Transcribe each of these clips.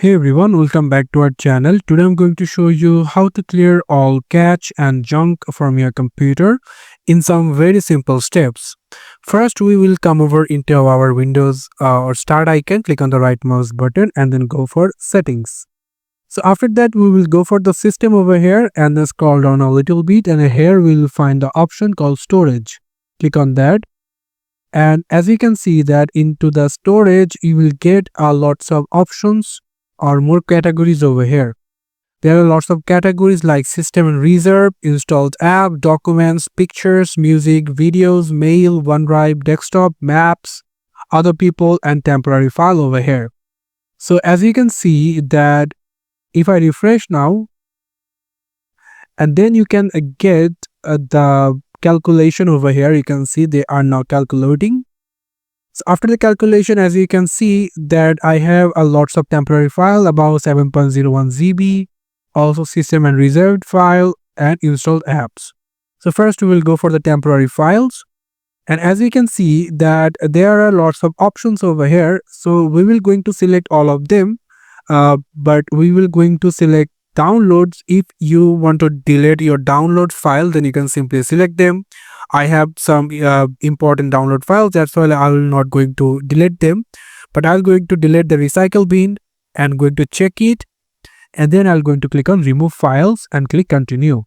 Hey everyone, welcome back to our channel. Today I'm going to show you how to clear all cache and junk from your computer in some very simple steps. First, we will come over into our Windows or Start icon, click on the right mouse button and then go for Settings. So after that, we will go for the system over here and then scroll down a little bit, and here we will find the option called Storage. Click on that. And as you can see that into the storage, you will get lots of options or more categories over here. There are lots of categories like System and Reserve, Installed App, Documents, Pictures, Music, Videos, Mail, OneDrive, Desktop, Maps, Other People, and Temporary File over here. So as you can see that if I refresh now, and then you can get the calculation over here. You can see they are now calculating. So after the calculation, as you can see that I have a lots of temporary file, about 7.01 GB, also system and reserved file and installed apps. So first we will go for the temporary files, and as you can see that there are lots of options over here. So we will going to select all of them, but we will going to select downloads. If you want to delete your download file, then you can simply select them. I have some important download files, that's why I will not going to delete them, but I'm going to delete the recycle bin and going to check it, and then I'm going to click on remove files and click continue.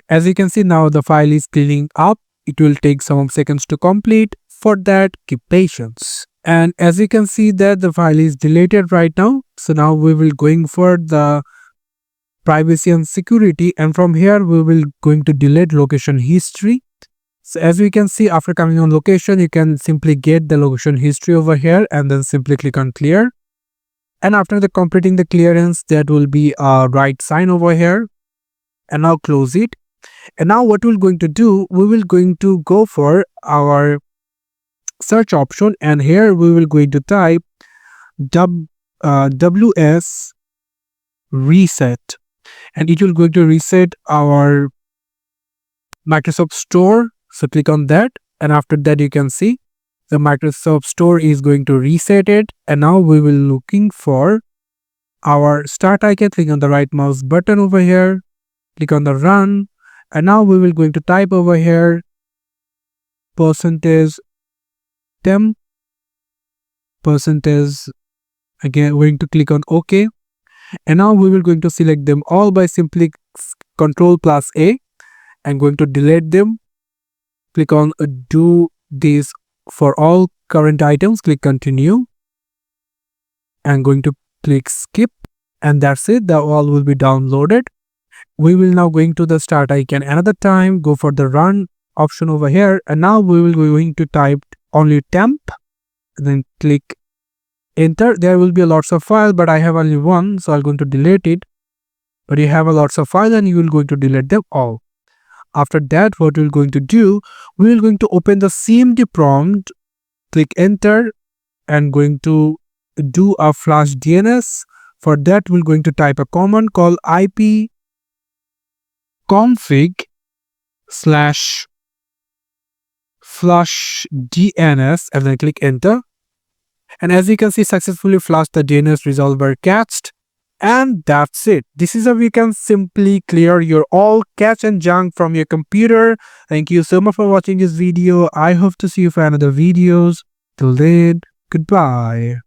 As you can see now the file is cleaning up. It will take some seconds to complete. For that, keep patience. And as you can see that the file is deleted right now. So now we will going for the privacy and security, and from here we will going to delete location history. So as we can see, after coming on location, you can simply get the location history over here and then simply click on clear. And after the completing the clearance, that will be a right sign over here, and now close it. And now what we're going to do, we will going to go for our search option, and here we will going to type WS reset, and it will going to reset our Microsoft Store. So click on that, and after that you can see the Microsoft Store is going to reset it. And now we will looking for our start icon, click on the right mouse button over here, click on the run, and now we will going to type over here %temp, again we're going to click on OK. And now we will going to select them all by simply Ctrl+A and going to delete them. Click on do this for all current items, click continue and going to click skip, and that's it. The all will be downloaded. We will now going to the start icon another time, go for the run option over here, and now we will going to type only temp, then click enter. There will be a lots of files, but I have only one, so I'm going to delete it. But you have a lots of files and you will going to delete them all. After that, what we're going to do, we will going to open the CMD prompt, click enter, and going to do a flash DNS. For that, we're going to type a command called ipconfig/flush DNS, and then click enter. And as you can see, successfully flushed the DNS resolver cached. And that's it. This is how you can simply clear your all cache and junk from your computer. Thank you so much for watching this video. I hope to see you for another videos. Till then, goodbye.